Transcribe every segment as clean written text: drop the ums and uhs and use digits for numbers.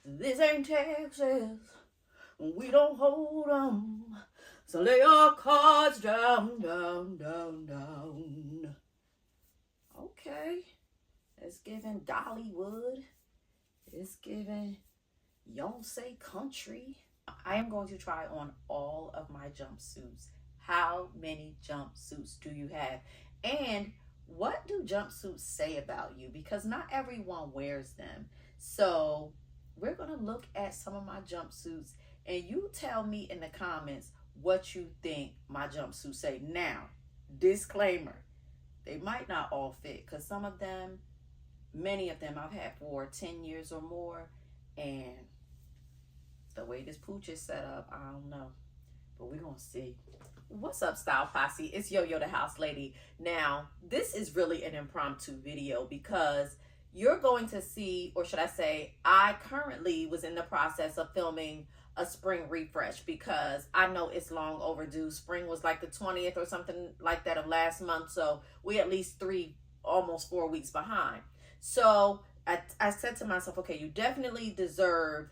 This ain't Texas. We don't hold 'em. So lay your cards down, down, down, down. Okay. It's giving Dollywood. It's giving Yonsei country. I am going to try on all of my jumpsuits. How many jumpsuits do you have? And what do jumpsuits say about you? Because not everyone wears them. So we're going to look at some of my jumpsuits and you tell me in the comments what you think my jumpsuits say. Now, disclaimer, they might not all fit because some of them, many of them I've had for 10 years or more, and the way this pooch is set up, I don't know, but we're gonna see. What's up, Style Posse? It's Yo-Yo the House Lady. Now, this is really an impromptu video because you're going to see, or should I say, I currently was in the process of filming a spring refresh because I know it's long overdue. Spring was like the 20th or something like that of last month, so we at least almost 4 weeks behind. So I said to myself, okay, you definitely deserve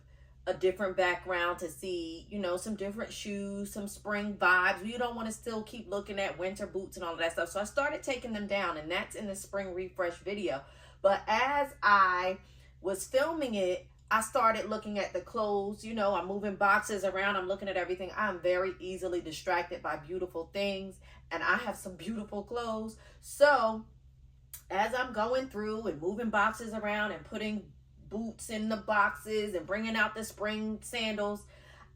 a different background to see, you know, some different shoes, some spring vibes. You don't want to still keep looking at winter boots and all of that stuff. So I started taking them down, and that's in the spring refresh video. But as I was filming it, I started looking at the clothes. You know, I'm moving boxes around. I'm looking at everything. I'm very easily distracted by beautiful things, and I have some beautiful clothes. So as I'm going through and moving boxes around and putting boots in the boxes and bringing out the spring sandals,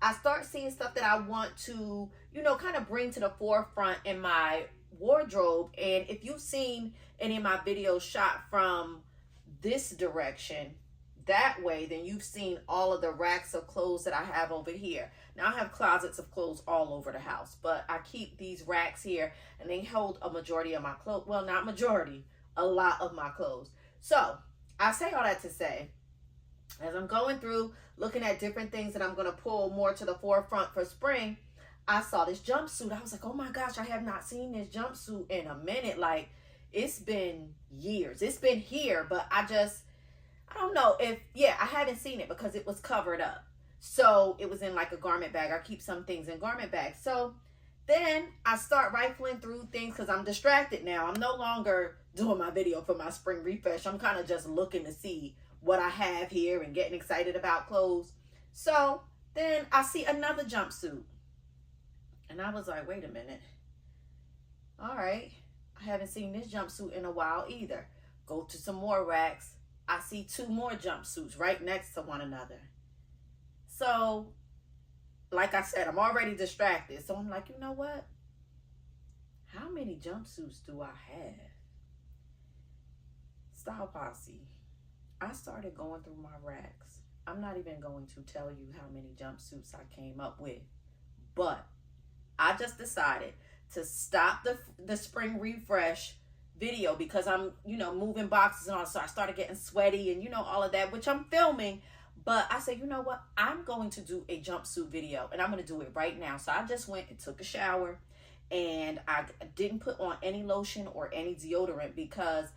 I start seeing stuff that I want to, you know, kind of bring to the forefront in my wardrobe. And if you've seen any of my videos shot from this direction, that way, then you've seen all of the racks of clothes that I have over here. Now I have closets of clothes all over the house, but I keep these racks here and they hold a majority of my clothes. Well, not majority, a lot of my clothes. So I say all that to say, as I'm going through looking at different things that I'm going to pull more to the forefront for spring, I saw this jumpsuit. I was like, oh my gosh, I have not seen this jumpsuit in a minute. Like, it's been years. It's been here, but I don't know if, yeah, I haven't seen it because it was covered up. So it was in like a garment bag. I keep some things in garment bags. So then I start rifling through things because I'm distracted now. I'm no longer doing my video for my spring refresh. I'm kind of just looking to see what I have here and getting excited about clothes. So then I see another jumpsuit. And I was like, wait a minute. All right. I haven't seen this jumpsuit in a while either. Go to some more racks. I see two more jumpsuits right next to one another. So, like I said, I'm already distracted. So I'm like, you know what? How many jumpsuits do I have? Style Posse, I started going through my racks. I'm not even going to tell you how many jumpsuits I came up with. But I just decided to stop the spring refresh video because I'm, you know, moving boxes and all. So I started getting sweaty and, you know, all of that, which I'm filming. But I said, you know what? I'm going to do a jumpsuit video and I'm going to do it right now. So I just went and took a shower and I didn't put on any lotion or any deodorant because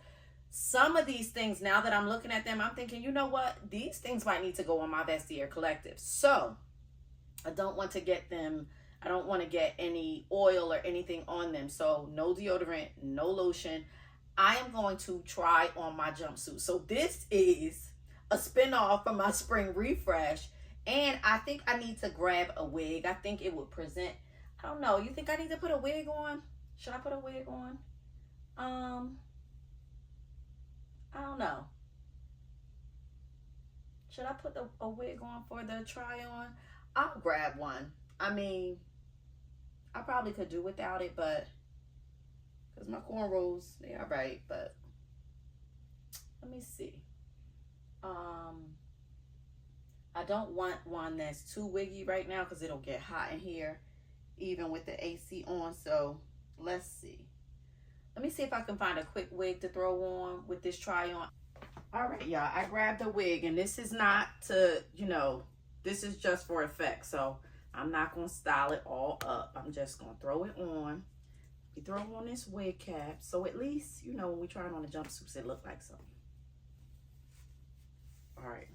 some of these things, now that I'm looking at them, I'm thinking, you know what? These things might need to go on my Vestiaire Collective. So I don't want to get them. I don't want to get any oil or anything on them. So no deodorant, no lotion. I am going to try on my jumpsuit. So this is a spin-off from my spring refresh. And I think I need to grab a wig. I think it would present, I don't know. You think I need to put a wig on? Should I put a wig on? I don't know. Should I put a wig on for the try on? I'll grab one. I mean, I probably could do without it, but because my cornrows, they are right, but let me see. I don't want one that's too wiggy right now because it'll get hot in here, even with the AC on. So let's see. Let me see if I can find a quick wig to throw on with this try on. All right, y'all, I grabbed a wig, and this is not to, you know, this is just for effect. So I'm not going to style it all up. I'm just going to throw it on. We throw on this wig cap. So at least, you know, when we try it on the jumpsuits, it look like something. All right.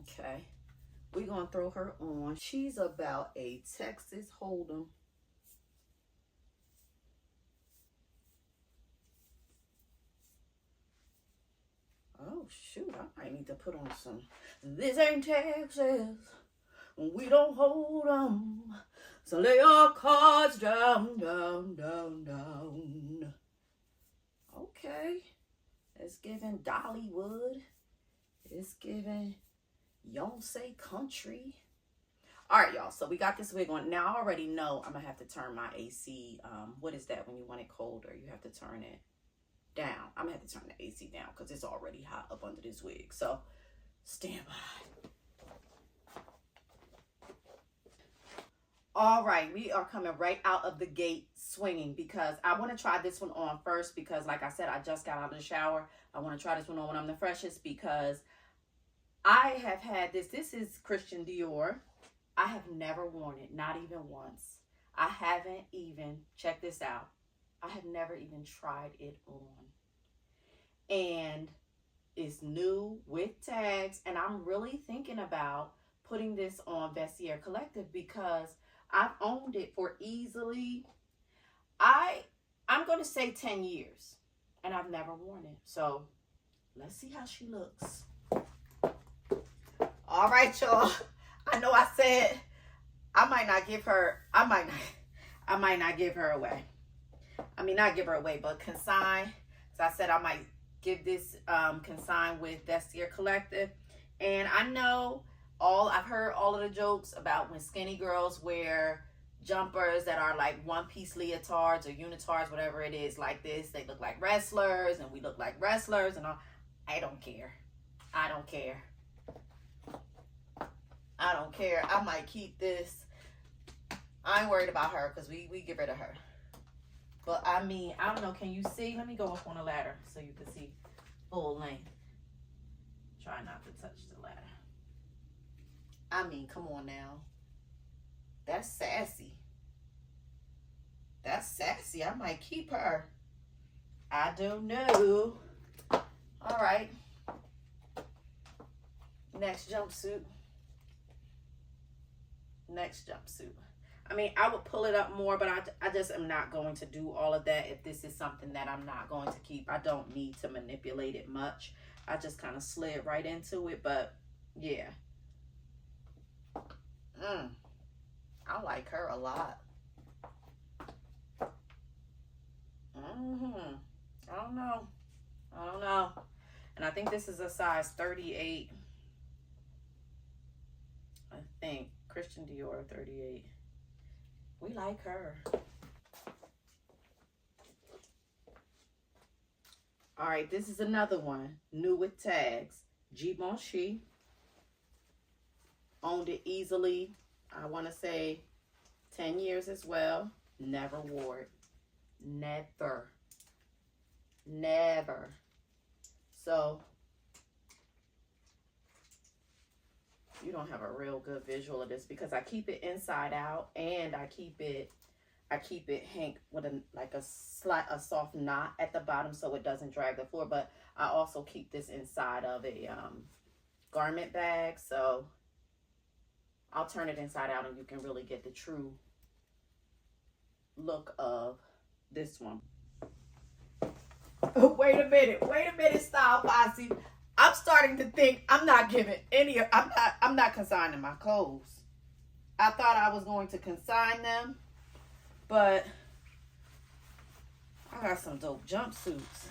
Okay. We're going to throw her on. She's about a Texas Hold'em. Oh, shoot. I might need to put on some. This ain't Texas. We don't hold 'em. So lay your cards down, down, down, down. Okay. It's giving Dollywood. It's giving Yonsei country. All right, y'all. So we got this wig on. Now, I already know I'm going to have to turn my AC. What is that when you want it colder? You have to turn it down. I'm going to have to turn the AC down because it's already hot up under this wig. So stand by. All right, we are coming right out of the gate swinging because I want to try this one on first because, like I said, I just got out of the shower. I want to try this one on when I'm the freshest because I have had this. This is Christian Dior. I have never worn it, not even once. I haven't even, check this out, I have never even tried it on. And it's new with tags, and I'm really thinking about putting this on Vestiaire Collective because I've owned it for easily, I'm going to say 10 years, and I've never worn it. So let's see how she looks. All right, y'all. I know I said I might not give her, I might not give her away. I mean, not give her away, but consign. So I said I might give this consign with Vestiaire Collective. And I know I've heard all of the jokes about when skinny girls wear jumpers that are like one-piece leotards or unitards, whatever it is, like this. They look like wrestlers, and we look like wrestlers, and all. I don't care. I don't care. I don't care. I might keep this. I ain't worried about her because we get rid of her. But I mean, I don't know. Can you see? Let me go up on a ladder so you can see full length. Try not to touch the ladder. I mean, come on now. That's sassy. That's sassy. I might keep her. I don't know. All right. Next jumpsuit. Next jumpsuit. I mean, I would pull it up more, but I just am not going to do all of that if this is something that I'm not going to keep. I don't need to manipulate it much. I just kind of slid right into it, but yeah. I like her a lot. I don't know. I don't know. And I think this is a size 38. I think Christian Dior 38. We like her. All right, this is another one. New with tags. Givenchy. Owned it easily. I want to say 10 years as well. Never wore it. Never. Never. So you don't have a real good visual of this because I keep it inside out and I keep it hang with a soft knot at the bottom so it doesn't drag the floor. But I also keep this inside of a garment bag, so I'll turn it inside out and you can really get the true look of this one. Wait a minute, Style Posse. I'm starting to think I'm not giving I'm not consigning my clothes. I thought I was going to consign them, but I got some dope jumpsuits.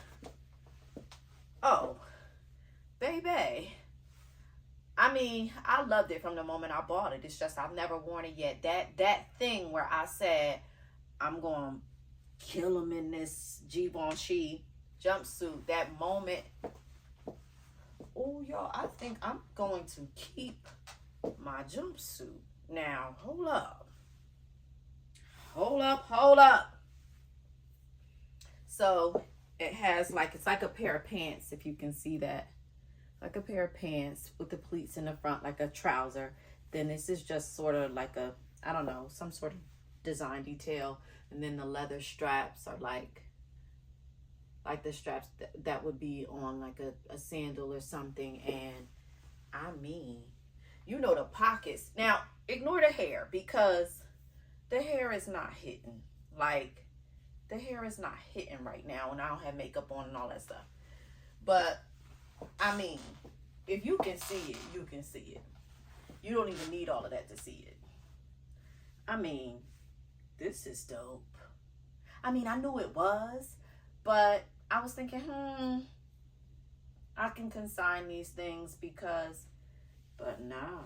Oh, baby. I mean, I loved it from the moment I bought it. It's just I've never worn it yet. That thing where I said I'm going to kill him in this Givenchy jumpsuit, that moment. Oh, y'all, I think I'm going to keep my jumpsuit. Now, hold up. Hold up. So, it has it's like a pair of pants, if you can see that. Like a pair of pants with the pleats in the front, like a trouser. Then this is just sort of like a, I don't know, some sort of design detail. And then the leather straps are like the straps that would be on like a sandal or something. And I mean, you know, the pockets. Now, ignore the hair because the hair is not hitting. Like, the hair is not hitting right now, and I don't have makeup on and all that stuff. But, I mean, if you can see it, you can see it. You don't even need all of that to see it. I mean, this is dope. I mean, I knew it was, but I was thinking, I can consign these things because, but nah,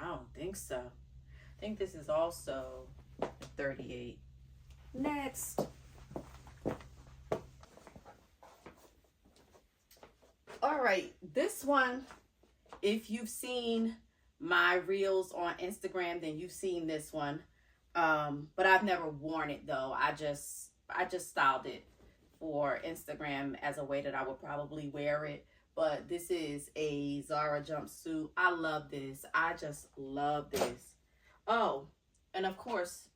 I don't think so. I think this is also 38. Next. All right, this one, if you've seen my reels on Instagram, then you've seen this one. But I've never worn it though. I just styled it for Instagram as a way that I would probably wear it. But this is a ZARA jumpsuit. I love this. I just love this. Oh, and of course,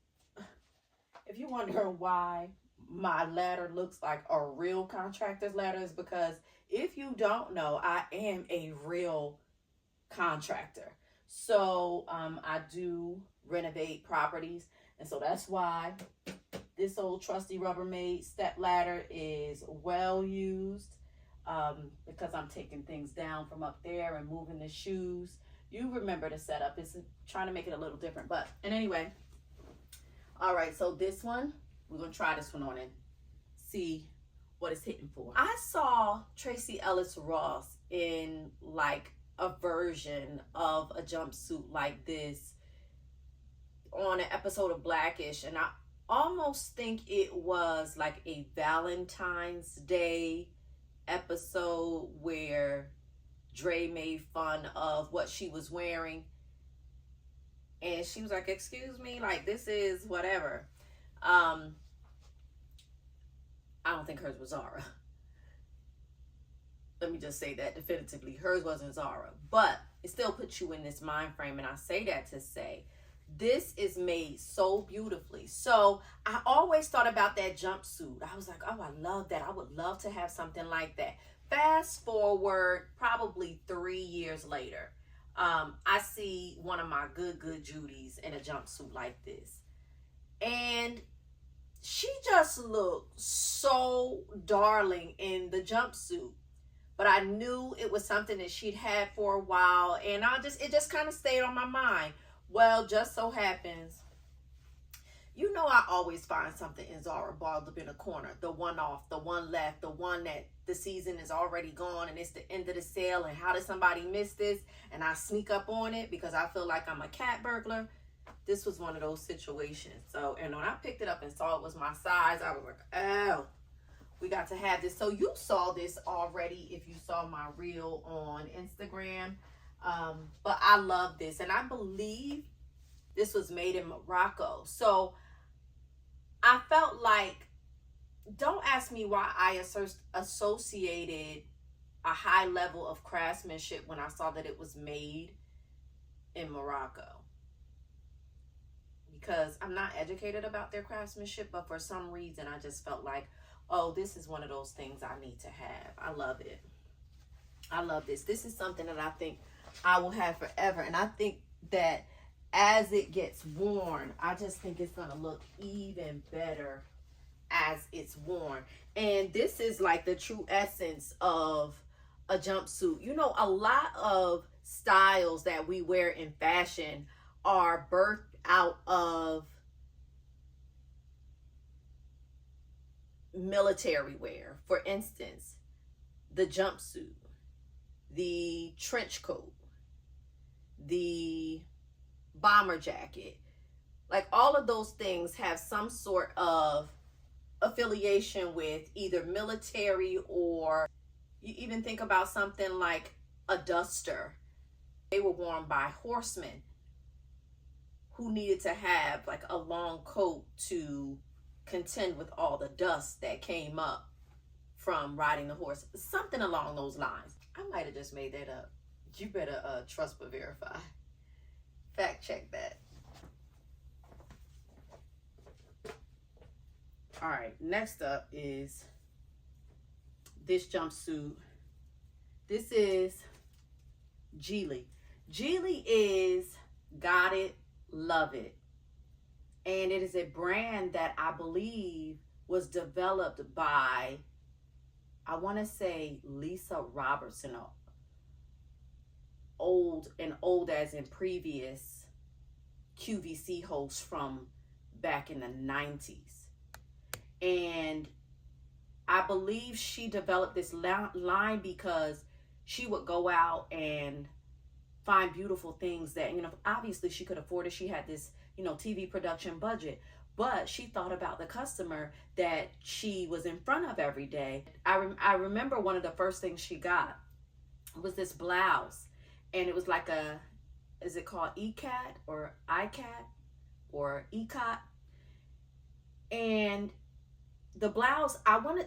if you wonder why my ladder looks like a real contractor's ladder, is because if you don't know, I am a real contractor. So I do renovate properties, and so that's why this old trusty Rubbermaid step ladder is well used, because I'm taking things down from up there and moving the shoes. You remember the setup. It's trying to make it a little different, but and anyway. All right, so this one, we're going to try this one on and see what it's hitting for. I saw Tracee Ellis Ross in like a version of a jumpsuit like this on an episode of Blackish, and I almost think it was like a Valentine's Day episode where Dre made fun of what she was wearing. And she was like, excuse me, like, this is whatever. I don't think hers was ZARA. Let me just say that definitively. Hers wasn't ZARA. But it still puts you in this mind frame. And I say that to say, this is made so beautifully. So I always thought about that jumpsuit. I was like, oh, I love that. I would love to have something like that. Fast forward probably 3 years later. I see one of my good Judies in a jumpsuit like this. And she just looked so darling in the jumpsuit. But I knew it was something that she'd had for a while. And it just kind of stayed on my mind. Well, just so happens, you know, I always find something in ZARA balled up in a corner. The one off, the one left, the one that the season is already gone and it's the end of the sale. And how did somebody miss this? And I sneak up on it because I feel like I'm a cat burglar. This was one of those situations. So, and when I picked it up and saw it was my size, I was like, oh, we got to have this. So you saw this already if you saw my reel on Instagram. But I love this. And I believe this was made in Morocco. So I felt like, don't ask me why I associated a high level of craftsmanship when I saw that it was made in Morocco. Because I'm not educated about their craftsmanship, but for some reason I just felt like, oh, this is one of those things I need to have. I love it. I love this. This is something that I think I will have forever. And I think that as it gets worn, I just think it's going to look even better as it's worn. And this is like the true essence of a jumpsuit. You know, a lot of styles that we wear in fashion are birthed out of military wear. For instance, the jumpsuit, the trench coat, the bomber jacket. Like, all of those things have some sort of affiliation with either military, or you even think about something like a duster. They were worn by horsemen who needed to have like a long coat to contend with all the dust that came up from riding the horse. Something along those lines. I might have just made that up. You better trust but verify. Fact check that. All right, next up is this jumpsuit. This is Geely. Geely is got it, love it. And it is a brand that I believe was developed by, I want to say, Lisa Robertson, old as in previous QVC host from back in the 90s. And I believe she developed this line because she would go out and find beautiful things that, you know, obviously she could afford it. She had this, you know, TV production budget, but she thought about the customer that she was in front of every day. I remember one of the first things she got was this blouse, and it was like a, is it called ECAT or ICAT or ECOT? And the blouse,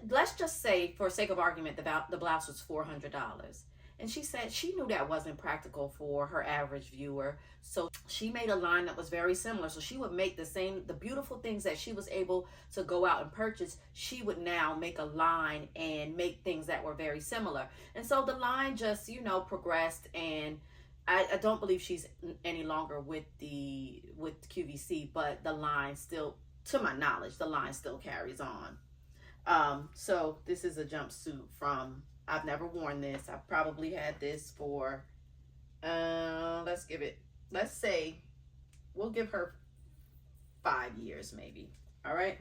let's just say for sake of argument, the blouse was $400. And she said she knew that wasn't practical for her average viewer. So she made a line that was very similar. So she would make the beautiful things that she was able to go out and purchase. She would now make a line and make things that were very similar. And so the line just, you know, progressed. And I don't believe she's any longer with QVC, but the line still, to my knowledge, the line still carries on. So this is a jumpsuit from, I've never worn this. I've probably had this for, let's say, we'll give her 5 years maybe. All right.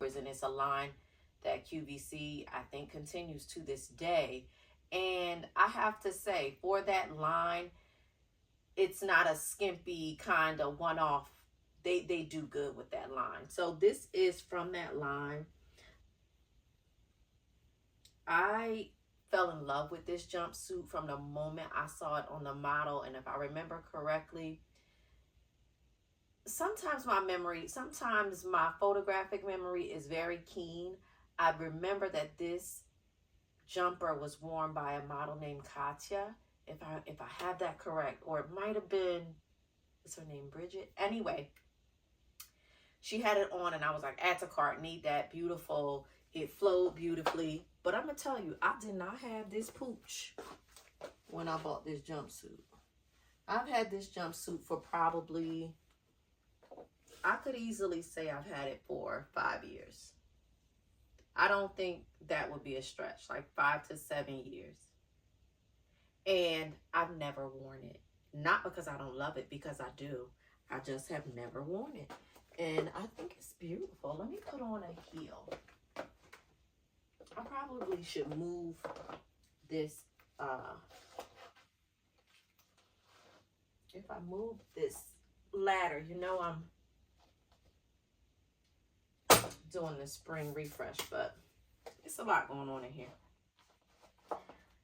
And it's a line that QVC, I think, continues to this day. And I have to say, for that line, it's not a skimpy kind of one-off. They do good with that line. So this is from that line. I fell in love with this jumpsuit from the moment I saw it on the model. And if I remember correctly, sometimes my photographic memory is very keen. I remember that this jumper was worn by a model named Katya, if I have that correct, or it might have been, is her name Bridget? Anyway, she had it on and I was like, add to cart, need that, beautiful. It flowed beautifully. But I'm going to tell you, I did not have this pooch when I bought this jumpsuit. I've had this jumpsuit for probably, I could easily say I've had it for 5 years. I don't think that would be a stretch, like 5 to 7 years. And I've never worn it. Not because I don't love it, because I do. I just have never worn it. And I think it's beautiful. Let me put on a heel. I probably should move this, if I move this ladder, you know I'm doing the spring refresh, but it's a lot going on in here.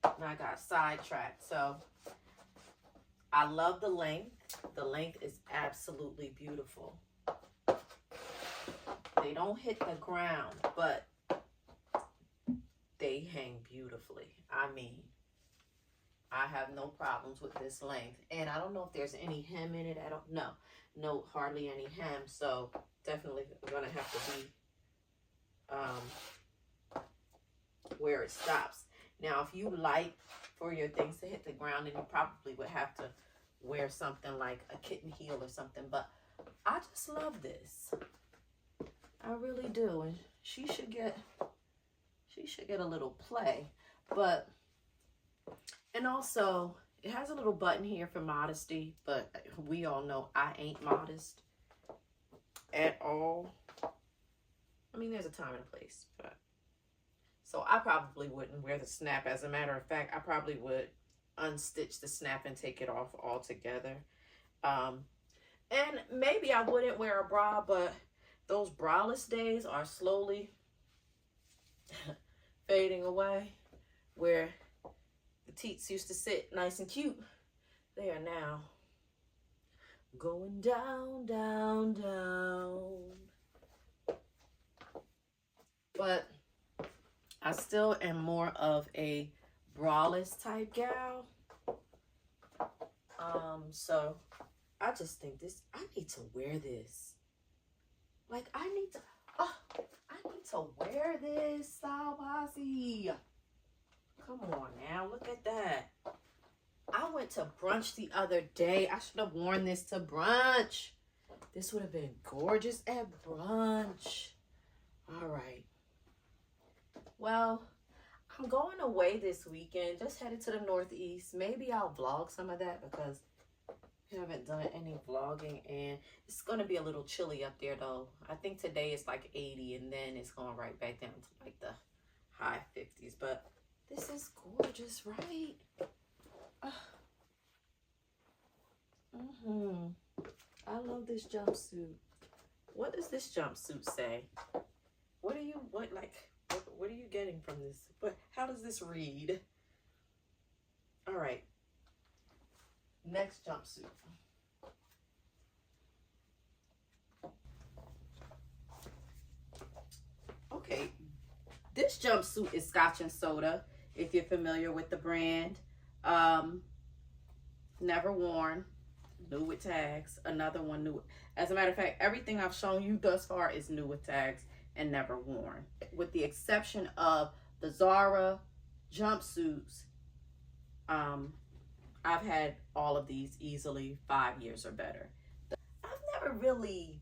And I got sidetracked. So I love the length. The length is absolutely beautiful. They don't hit the ground, but they hang beautifully. I mean, I have no problems with this length. And I don't know if there's any hem in it. I don't know. No, hardly any hem. So definitely going to have to be where it stops. Now, if you like for your things to hit the ground, then you probably would have to wear something like a kitten heel or something. But I just love this. I really do. And she should get a little play. But, and also it has a little button here for modesty, but we all know I ain't modest at all. I mean, there's a time and a place, but so I probably wouldn't wear the snap. As a matter of fact, I probably would unstitch the snap and take it off altogether. And maybe I wouldn't wear a bra, but those braless days are slowly fading away, where the teats used to sit nice and cute. They are now going down, down, down. But I still am more of a braless type gal. So I just think I need to wear this. Like, I need to wear this, Style Posse. Come on now, look at that. I went to brunch the other day. I should have worn this to brunch. This would have been gorgeous at brunch. All right. Well, I'm going away this weekend. Just headed to the Northeast. Maybe I'll vlog some of that because I haven't done any vlogging. And it's going to be a little chilly up there, though. I think today it's like 80, and then it's going right back down to like the high 50s. But this is gorgeous, right? I love this jumpsuit. What does this jumpsuit say? What are you getting from this? How does this read? All right. Next jumpsuit. Okay. This jumpsuit is Scotch and Soda, if you're familiar with the brand. Never worn. New with tags. Another one new. As a matter of fact, everything I've shown you thus far is new with tags and never worn, with the exception of the ZARA jumpsuits. I've had all of these easily 5 years or better. I've never really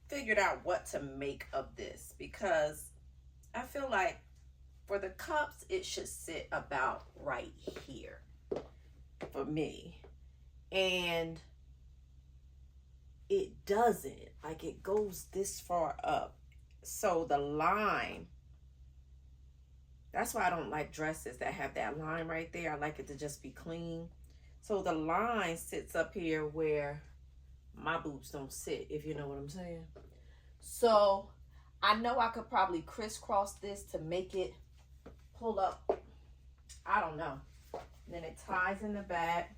figured out what to make of this, because I feel like for the cups it should sit about right here for me, and it doesn't. Like, it goes this far up, so the line, that's why I don't like dresses that have that line right there. I like it to just be clean. So the line sits up here where my boobs don't sit, if you know what I'm saying. So I know I could probably crisscross this to make it pull up. I don't know. And then it ties in the back.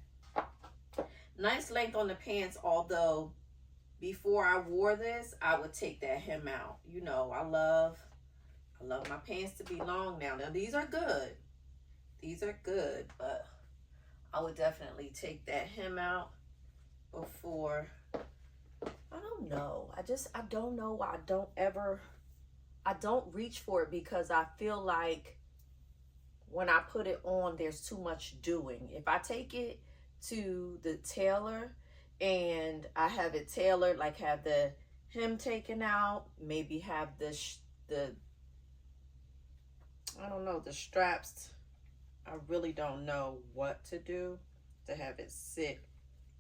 Nice length on the pants, although before I wore this, I would take that hem out. You know, I love my pants to be long now. Now, these are good. These are good, but I would definitely take that hem out before. I don't know. I don't know why I don't reach for it, because I feel like when I put it on, there's too much doing. If I take it to the tailor and I have it tailored, like have the hem taken out, maybe have the I don't know, the straps. I really don't know what to do to have it sit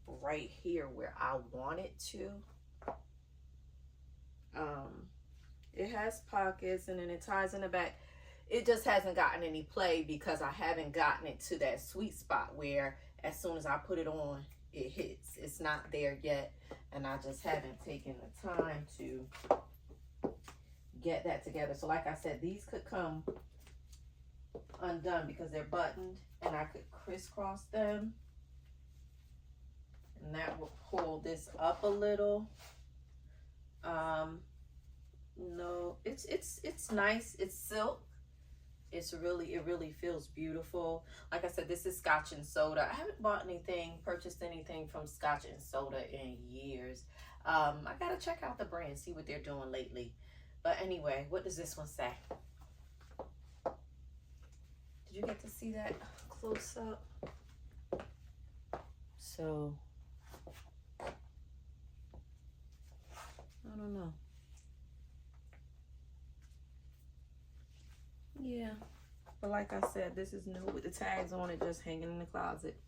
right here where I want it to. It has pockets, and then it ties in the back. It just hasn't gotten any play because I haven't gotten it to that sweet spot where as soon as I put it on, it hits. It's not there yet, and I just haven't taken the time to get that together. So like I said, these could come undone because they're buttoned, and I could crisscross them, and that will pull this up a little. No, it's nice. It's silk. It really feels beautiful. Like I said, this is Scotch and Soda. I haven't purchased anything from Scotch and Soda in years. I gotta check out the brand, see what they're doing lately. But anyway, what does this one say? Did you get to see that close up? So, I don't know. Yeah, but like I said, this is new with the tags on it, just hanging in the closet,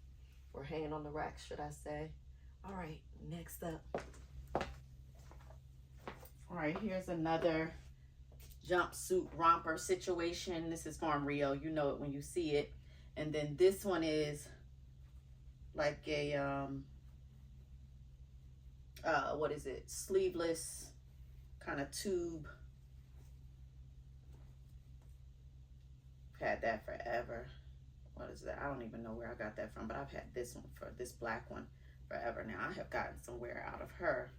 or hanging on the rack, should I say. All right, next up. All right, here's another jumpsuit romper situation. This is from Rio. You know it when you see it. And then this one is like a what is it, sleeveless kind of tube. Had that forever. What is that? I don't even know where I got that from, but I've had this one, for this black one, forever now. I have gotten some wear out of her.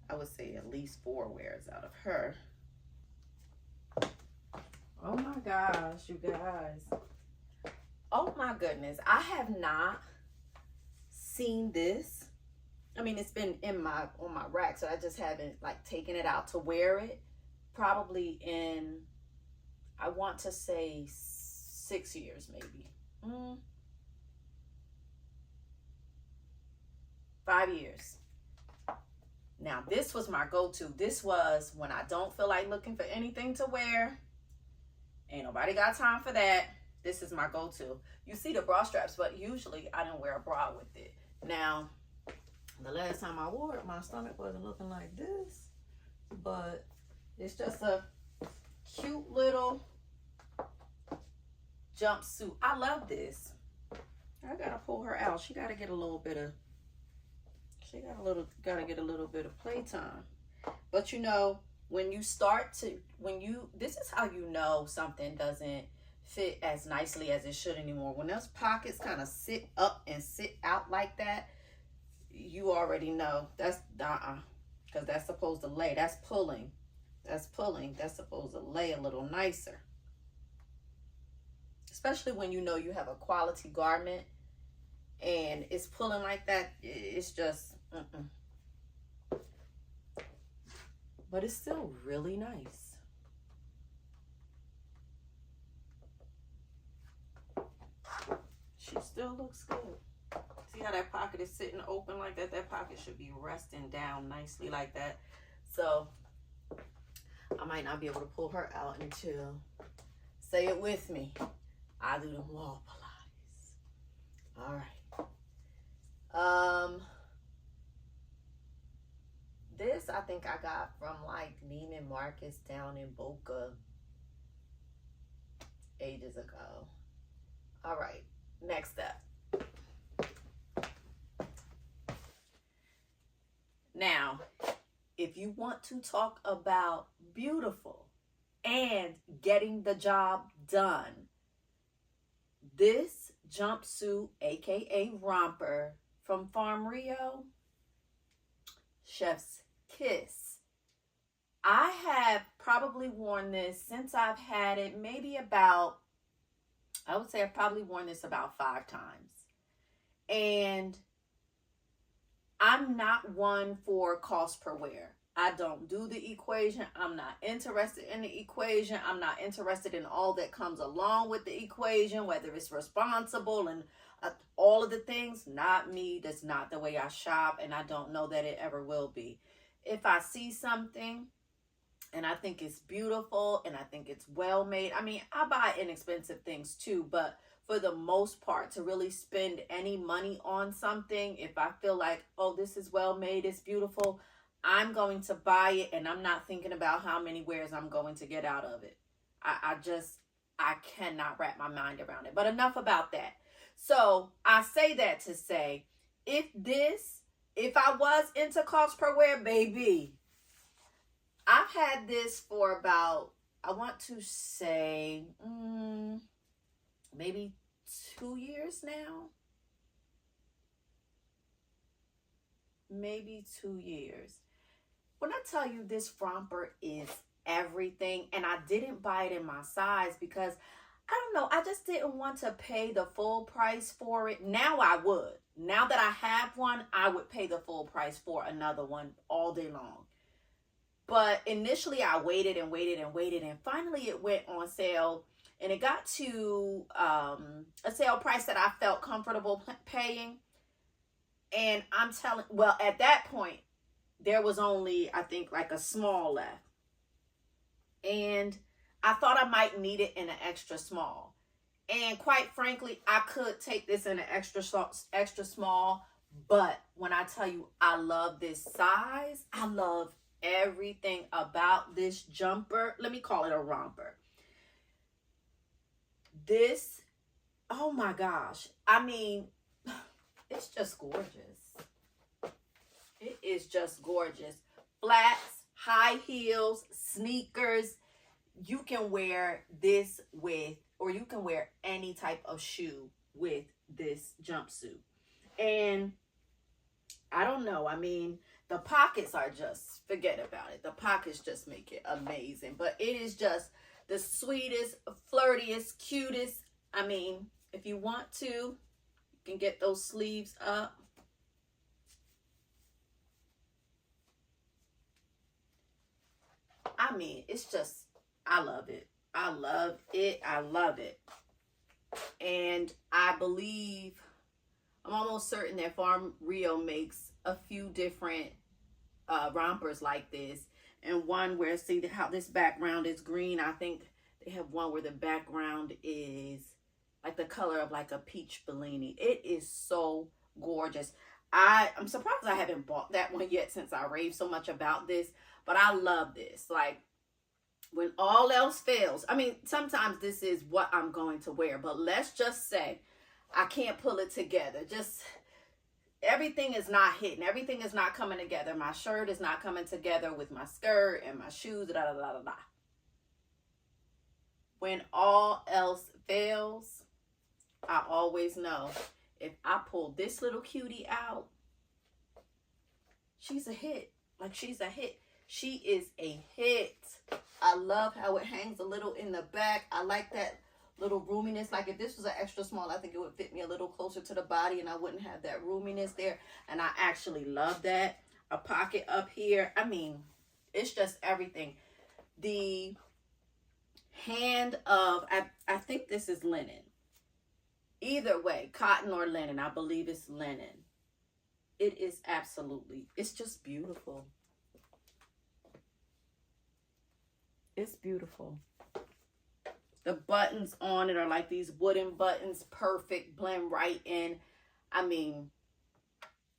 I would say at least 4 wears out of her. Oh my gosh, you guys. Oh my goodness. I have not seen this. I mean, it's been on my rack, so I just haven't like taken it out to wear it. Probably in I want to say 6 years maybe. 5 years. Now, this was my go-to. This was when I don't feel like looking for anything to wear. Ain't nobody got time for that. This is my go-to. You see the bra straps, but usually I didn't wear a bra with it. Now, the last time I wore it, my stomach wasn't looking like this. But it's just a cute little jumpsuit. I love this. I gotta pull her out. She gotta get a little bit of, gotta get a little bit of playtime. But you know, when you start to, this is how you know something doesn't fit as nicely as it should anymore. When those pockets kind of sit up and sit out like that, you already know that's because that's supposed to lay. That's pulling. That's pulling. That's supposed to lay a little nicer. Especially when you know you have a quality garment and it's pulling like that. It's just, But it's still really nice. She still looks good. See how that pocket is sitting open like that? That pocket should be resting down nicely like that. So I might not be able to pull her out until, say it with me, I do the wall Pilates. All right. This I think I got from like Neiman Marcus down in Boca ages ago. All right, next up. Now, if you want to talk about beautiful and getting the job done, this jumpsuit, aka romper from Farm Rio, Chef's Kiss. I have probably worn this since I've had it, maybe about, I would say I've probably worn this about 5 times. And I'm not one for cost per wear. I don't do the equation. I'm not interested in the equation. I'm not interested in all that comes along with the equation, whether it's responsible and all of the things. Not me. That's not the way I shop, and I don't know that it ever will be. If I see something and I think it's beautiful and I think it's well made, I mean, I buy inexpensive things too, but for the most part, to really spend any money on something, if I feel like, oh, this is well made, it's beautiful, I'm going to buy it, and I'm not thinking about how many wears I'm going to get out of it. I cannot wrap my mind around it. But enough about that. So I say that to say, if I was into cost per wear, baby, I've had this for about, I want to say, maybe 2 years now. Maybe 2 years. When I tell you this romper is everything, and I didn't buy it in my size because, I don't know, I just didn't want to pay the full price for it. Now I would. Now that I have one, I would pay the full price for another one all day long. But initially I waited and waited and waited, and finally it went on sale, and it got to a sale price that I felt comfortable paying. And I'm telling, well, at that point, there was only, I think, like a small left. And I thought I might need it in an extra small. And quite frankly, I could take this in an extra small. But when I tell you I love this size, I love everything about this jumper. Let me call it a romper. This, oh my gosh. I mean, it's just gorgeous. It is just gorgeous. Flats, high heels, sneakers. You can wear this with, or you can wear any type of shoe with this jumpsuit. And I don't know. I mean, the pockets are just, forget about it. The pockets just make it amazing. But it is just the sweetest, flirtiest, cutest. I mean, if you want to, you can get those sleeves up. I mean, it's just, I love it. I love it. I love it. And I believe, I'm almost certain that Farm Rio makes a few different rompers like this. And one where, see how this background is green. I think they have one where the background is like the color of like a peach Bellini. It is so gorgeous. I'm surprised I haven't bought that one yet since I raved so much about this. But I love this. Like, when all else fails, I mean, sometimes this is what I'm going to wear, but let's just say I can't pull it together. Just everything is not hitting. Everything is not coming together. My shirt is not coming together with my skirt and my shoes, da da da da da. When all else fails, I always know if I pull this little cutie out, she's a hit. Like, she's a hit. She is a hit. I love how it hangs a little in the back. I like that little roominess. Like, if this was an extra small, I think it would fit me a little closer to the body and I wouldn't have that roominess there. And I actually love that. A pocket up here. I mean, it's just everything. The hand of, I think this is linen. Either way, cotton or linen. I believe it's linen. It is absolutely, it's just beautiful. It's beautiful. The buttons on it are like these wooden buttons. Perfect. Blend right in. I mean,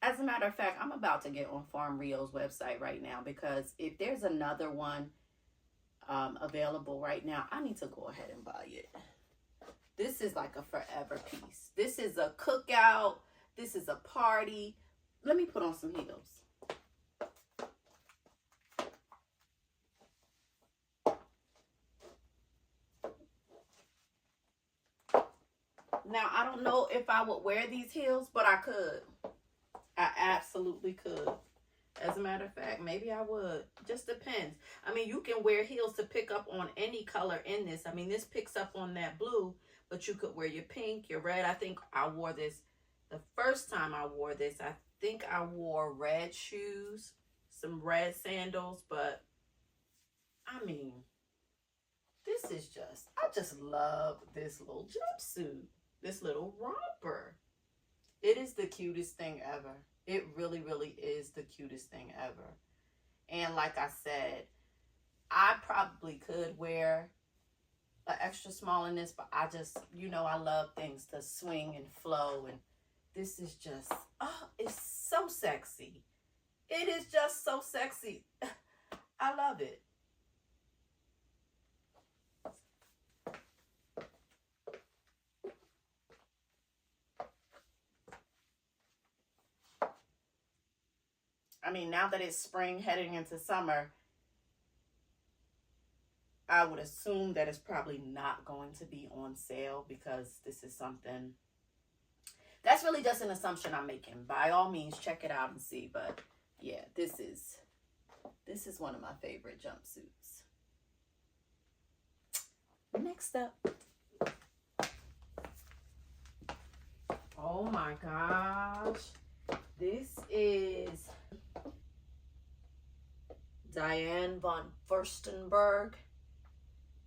as a matter of fact, I'm about to get on Farm Rio's website right now, because if there's another one available right now, I need to go ahead and buy it. This is like a forever piece. This is a cookout. This is a party. Let me put on some heels. Now, I don't know if I would wear these heels, but I could. I absolutely could. As a matter of fact, maybe I would. Just depends. I mean, you can wear heels to pick up on any color in this. I mean, this picks up on that blue, but you could wear your pink, your red. I think I wore this the first time I wore this. I think I wore red shoes, some red sandals, but I mean, this is just, I just love this little jumpsuit. This little romper. It is the cutest thing ever. It really, really is the cutest thing ever. And like I said, I probably could wear an extra small in this, but I just, you know, I love things to swing and flow. And this is just, oh, it's so sexy. It is just so sexy. I love it. I mean, now that it's spring heading into summer, I would assume that it's probably not going to be on sale, because this is something that's really just an assumption I'm making. By all means, check it out and see. But yeah, this is one of my favorite jumpsuits. Next up. Oh my gosh. This is Diane von Furstenberg,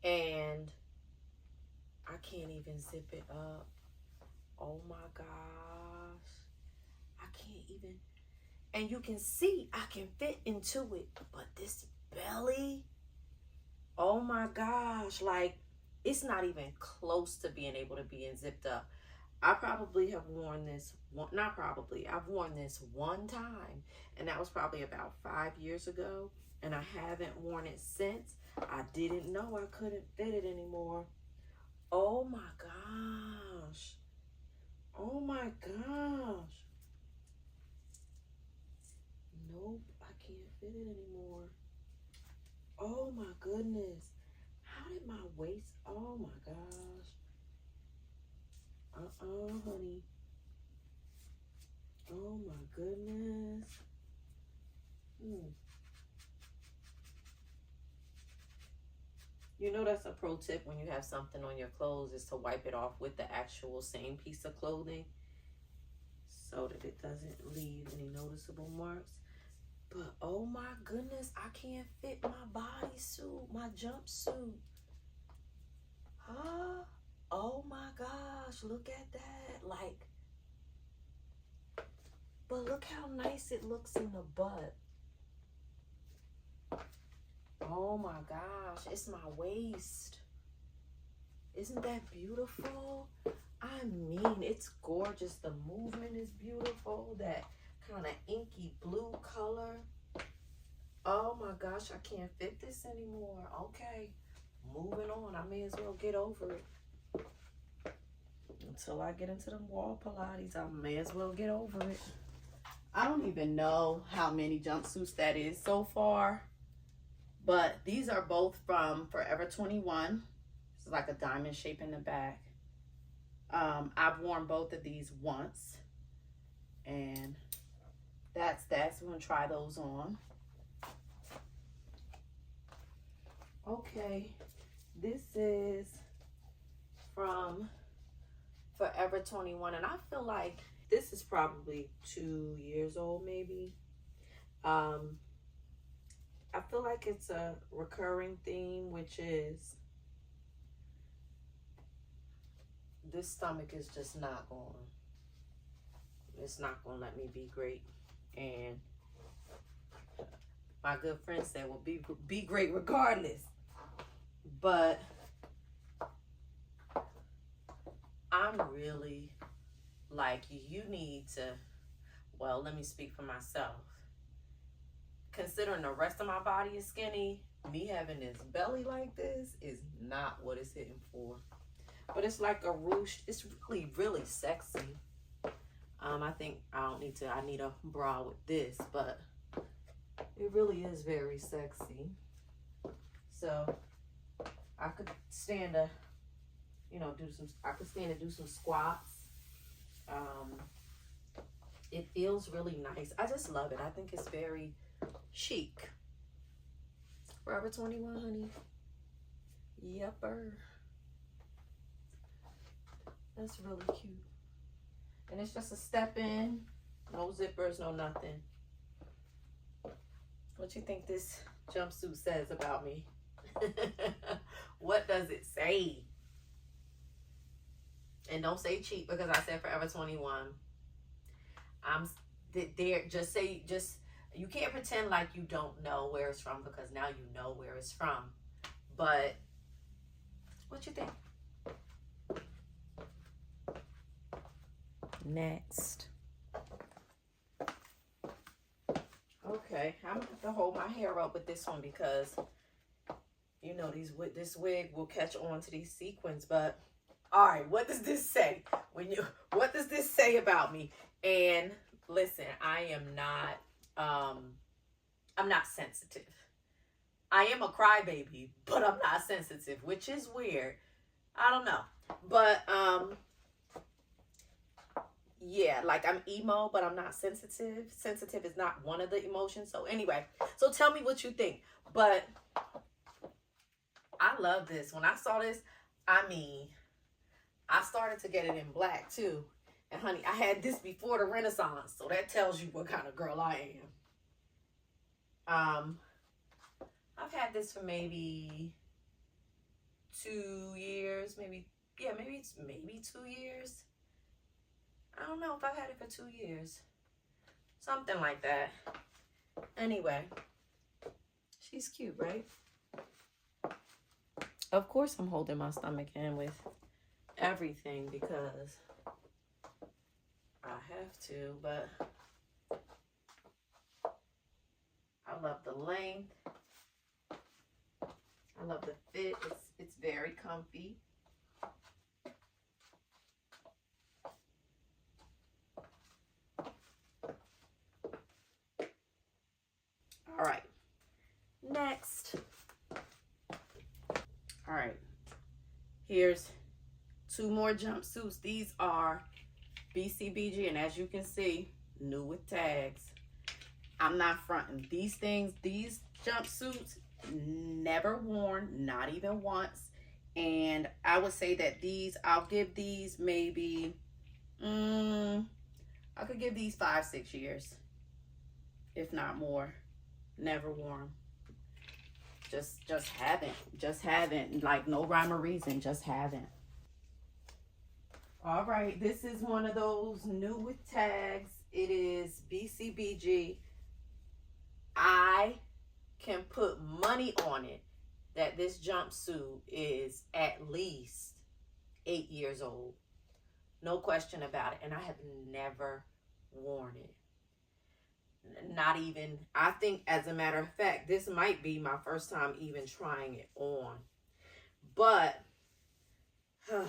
and I can't even zip it up. Oh my gosh. I can't even, and you can see I can fit into it, but this belly, oh my gosh, like, it's not even close to being able to be zipped up. I probably have worn this, not probably, I've worn this one time, and that was probably about 5 years ago, and I haven't worn it since. I didn't know I couldn't fit it anymore. Oh my gosh. Oh my gosh. Nope, I can't fit it anymore. Oh my goodness. How did my waist, oh my gosh. Honey. Oh my goodness. You know, that's a pro tip when you have something on your clothes, is to wipe it off with the actual same piece of clothing, so that it doesn't leave any noticeable marks. But oh my goodness, I can't fit my bodysuit, my jumpsuit. Oh my gosh, look at that. Like, but look how nice it looks in the butt. Oh my gosh, it's my waist. Isn't that beautiful? I mean, it's gorgeous. The movement is beautiful. That kind of inky blue color. Oh my gosh, I can't fit this anymore. Okay, moving on. I may as well get over it. Until I get into the wall Pilates, I may as well get over it. I don't even know how many jumpsuits that is so far, but these are both from Forever 21. It's like a diamond shape in the back. I've worn both of these once, and that's I'm gonna try those on. Okay, this is from Forever 21, and I feel like this is probably 2 years old, maybe. I feel like it's a recurring theme, which is this stomach is just not going. It's not going to let me be great. And my good friend said, well, be great regardless. But I'm really like, you need to, well, let me speak for myself. Considering the rest of my body is skinny, me having this belly like this is not what it's hitting for. But it's like a ruche. It's really, really sexy. I think I need a bra with this, but it really is very sexy. So I could stand to, do some squats. It feels really nice. I just love it. I think it's very chic. Forever 21, honey. Yepper. That's really cute. And it's just a step in. No zippers, no nothing. What you think this jumpsuit says about me? What does it say? And don't say cheap because I said Forever 21. I'm there. Just you can't pretend like you don't know where it's from, because now you know where it's from. But what you think? Next. Okay, I'm gonna have to hold my hair up with this one because this wig will catch on to these sequins. But all right, what does this say? What does this say about me? And listen, I'm not sensitive. I am a crybaby, but I'm not sensitive, which is weird. I don't know. But yeah, like I'm emo, but I'm not sensitive. Sensitive is not one of the emotions. So anyway, so tell me what you think. But I love this. When I saw this, I mean, I started to get it in black too. And honey, I had this before the Renaissance, so that tells you what kind of girl I am. I've had this for maybe 2 years, maybe 2 years. I don't know if I've had it for 2 years. Something like that. Anyway, she's cute, right? Of course I'm holding my stomach in with everything because I have to, but I love the length. I love the fit. It's very comfy. All right, next. All right, here's 2 more jumpsuits. These are BCBG, and as you can see, new with tags. I'm not fronting. These jumpsuits, never worn, not even once. And I would say that I'll give these maybe, I could give these 5-6 years, if not more. Never worn. Just haven't. Like, no rhyme or reason, just haven't. All right, this is one of those new with tags. It is BCBG. I can put money on it that this jumpsuit is at least 8 years old. No question about it. And I have never worn it. Not even, I think, as a matter of fact, this might be my first time even trying it on. But the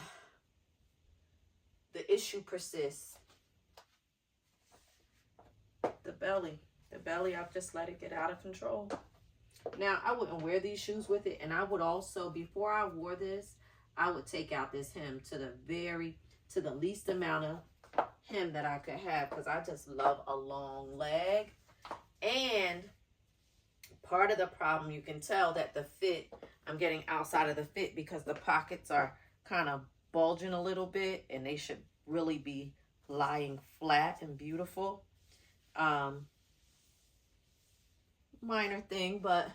issue persists. The belly, I've just let it get out of control. Now, I wouldn't wear these shoes with it. And I would also, before I wore this, I would take out this hem to the least amount of hem that I could have, because I just love a long leg. And part of the problem, you can tell that the fit, I'm getting outside of the fit because the pockets are kind of bulging a little bit, and they should really be lying flat and beautiful. Minor thing, but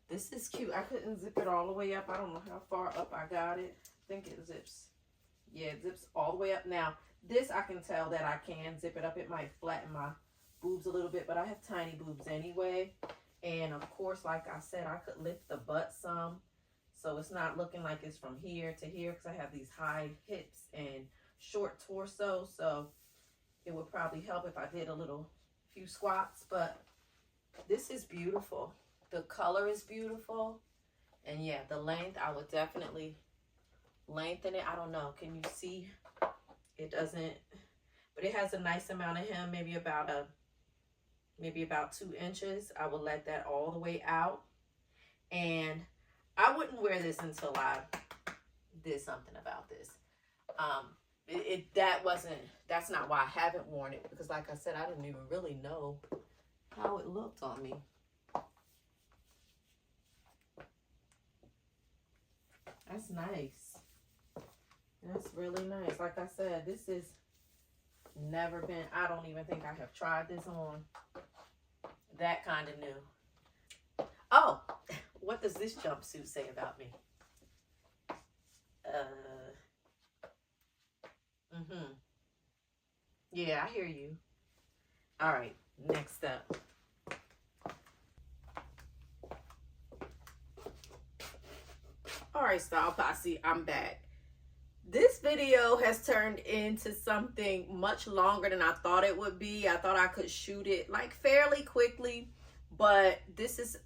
this is cute. I couldn't zip it all the way up. I don't know how far up I got it. I think it zips. Yeah, it zips all the way up. Now, this I can tell that I can zip it up. It might flatten my boobs a little bit, but I have tiny boobs anyway. And of course, like I said, I could lift the butt some, so it's not looking like it's from here to here, because I have these high hips and short torso. So it would probably help if I did a few squats. But this is beautiful. The color is beautiful. And yeah, the length, I would definitely lengthen it. I don't know, can you see? It doesn't, but it has a nice amount of hem, maybe about 2 inches. I will let that all the way out. And I wouldn't wear this until I did something about this. That's not why I haven't worn it, because like I said, I didn't even really know how it looked on me. That's nice. That's really nice. Like I said, this has never been, I don't even think I have tried this on. That kind of new. Oh, what does this jumpsuit say about me? Yeah, I hear you. All right, next up. All right, Style Posse, I'm back. This video has turned into something much longer than I thought it would be. I thought I could shoot it like fairly quickly, but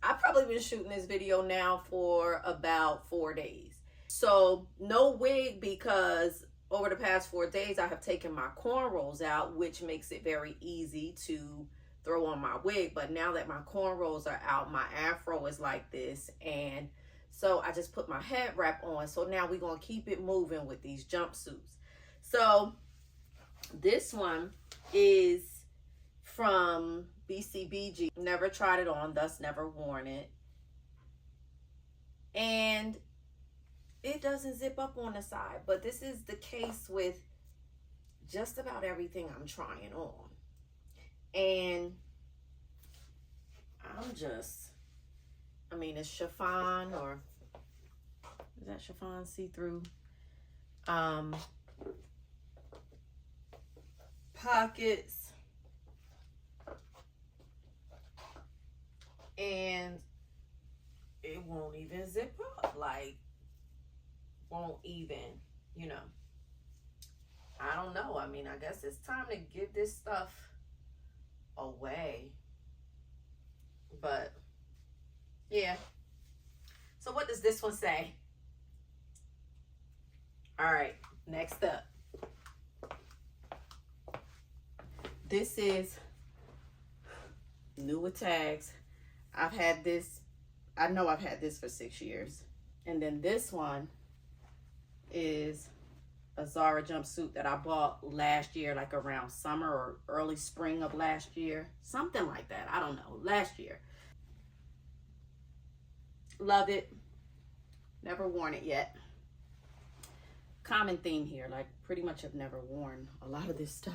I've probably been shooting this video now for about 4 days. So no wig, because over the past 4 days, I have taken my cornrows out, which makes it very easy to throw on my wig. But now that my cornrows are out, my afro is like this, and so I just put my head wrap on. So now we're going to keep it moving with these jumpsuits. So this one is from BCBG. Never tried it on, thus never worn it. And it doesn't zip up on the side. But this is the case with just about everything I'm trying on. And it's chiffon, or is that chiffon see-through? Pockets. And it won't even zip up. Like, won't even, I don't know. I guess it's time to give this stuff away. But yeah. So what does this one say? All right, next up. This is new with tags. I've had this, I know I've had this for 6 years. And then this one is a ZARA jumpsuit that I bought last year, like around summer or early spring of last year. Something like that. I don't know. Last year. Love it. Never worn it yet. Common theme here. Like, pretty much have never worn a lot of this stuff.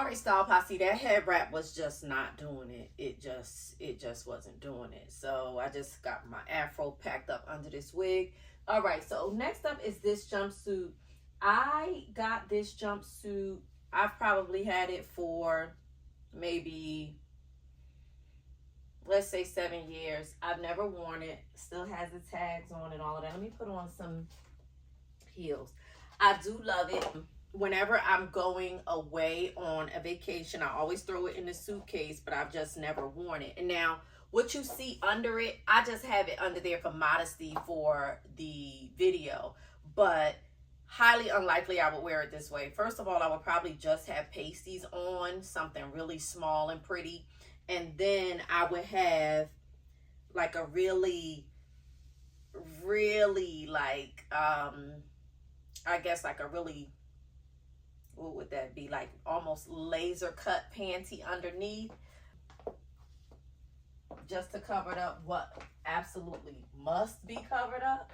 All right, Style Posse, that head wrap was just not doing it. It just wasn't doing it. So I just got my afro packed up under this wig. All right, so next up is this jumpsuit. I got this jumpsuit. I've probably had it for maybe, let's say 7 years. I've never worn it. Still has the tags on and all of that. Let me put on some heels. I do love it. Whenever I'm going away on a vacation, I always throw it in the suitcase, but I've just never worn it. And now what you see under it, I just have it under there for modesty for the video, but highly unlikely I would wear it this way. First of all, I would probably just have pasties on, something really small and pretty. And then I would have like a really like, I guess like a really, what would that be, like almost laser cut panty underneath, just to cover up what absolutely must be covered up.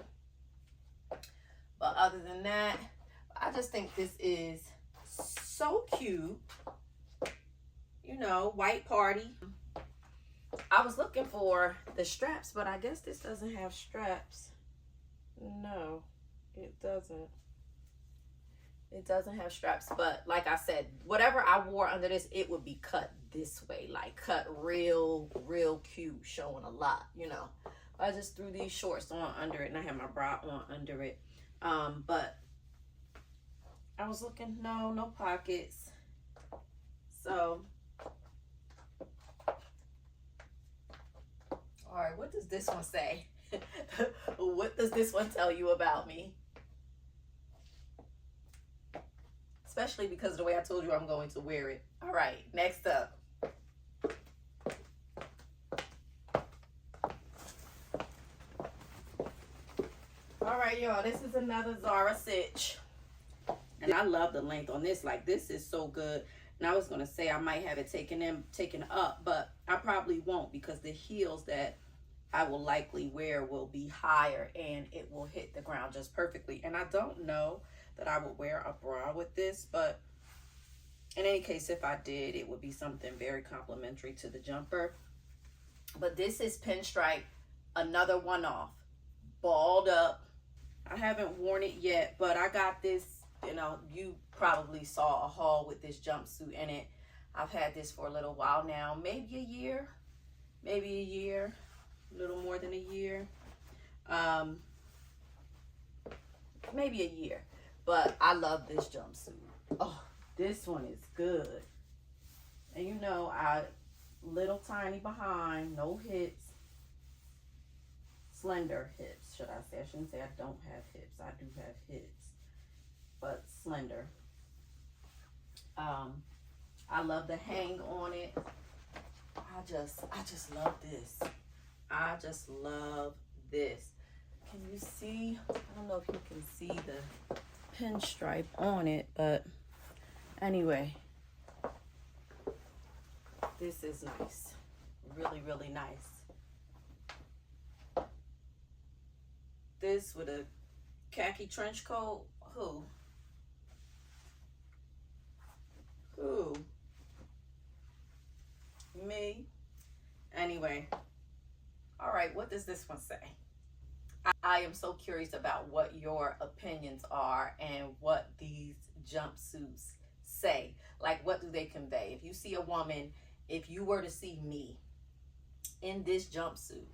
But other than that, I just think this is so cute. You know, white party. I was looking for the straps, but I guess this doesn't have straps. No, it doesn't. It doesn't have straps, but like I said, whatever I wore under this, it would be cut this way, like cut real cute, showing a lot, you know. I just threw these shorts on under it, and I have my bra on under it. But I was looking, no pockets. So, all right, what does this one say? What does this one tell you about me? Especially because of the way I told you I'm going to wear it. All right, next up. All right, y'all, this is another ZARA Stitch. And I love the length on this. Like, this is so good. And I was going to say I might have it taken up, but I probably won't, because the heels that I will likely wear will be higher and it will hit the ground just perfectly. And I don't know that I would wear a bra with this, but in any case, if I did, it would be something very complimentary to the jumper. But this is pinstripe, another one off, balled up. I haven't worn it yet, but I got this, you know, you probably saw a haul with this jumpsuit in it. I've had this for a little while now, maybe a year, a little more than a year, maybe a year. But I love this jumpsuit. Oh, this one is good. And you know, I little tiny behind, no hips, slender hips, should I say. I shouldn't say I don't have hips. I do have hips, but slender. I love the hang on it. I just love this. I just love this. Can you see? I don't know if you can see the pinstripe on it, but anyway, this is nice. Really nice. This with a khaki trench coat. Who? Me? Anyway. All right, what does this one say? I am so curious about what your opinions are and what these jumpsuits say. Like, what do they convey? If you see a woman, if you were to see me in this jumpsuit,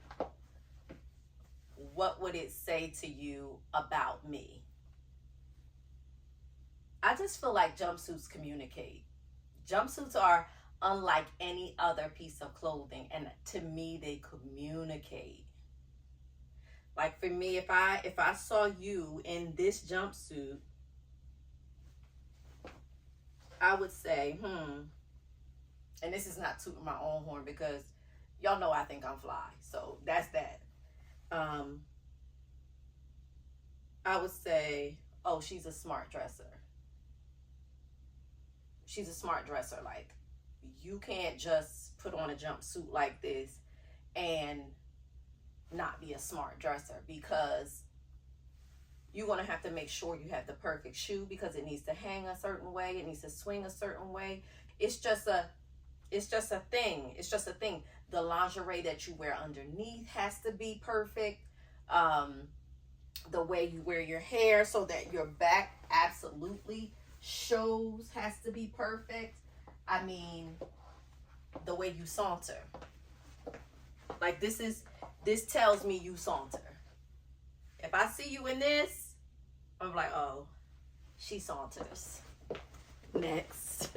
what would it say to you about me? I just feel like jumpsuits communicate. Jumpsuits are unlike any other piece of clothing, and to me, they communicate. Like, for me, if I saw you in this jumpsuit, I would say, and this is not tooting my own horn, because y'all know I think I'm fly, so that's that. I would say, oh, she's a smart dresser. She's a smart dresser. Like, you can't just put on a jumpsuit like this and not be a smart dresser, because you're going to have to make sure you have the perfect shoe, because it needs to hang a certain way, it needs to swing a certain way, it's just a thing. It's just a thing. The lingerie that you wear underneath has to be perfect. The way you wear your hair so that your back absolutely shows has to be perfect. I mean, the way you saunter. Like this tells me you saunter. If I see you in this, I'm like, oh, she saunters. Next.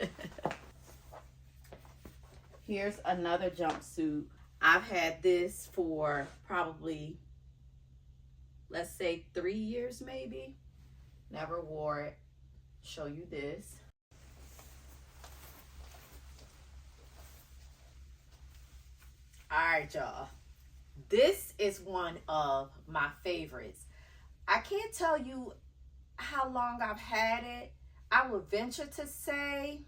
Here's another jumpsuit. I've had this for probably, let's say 3 years maybe. Never wore it. Show you this. All right, y'all. This is one of my favorites. I can't tell you how long I've had it. I would venture to say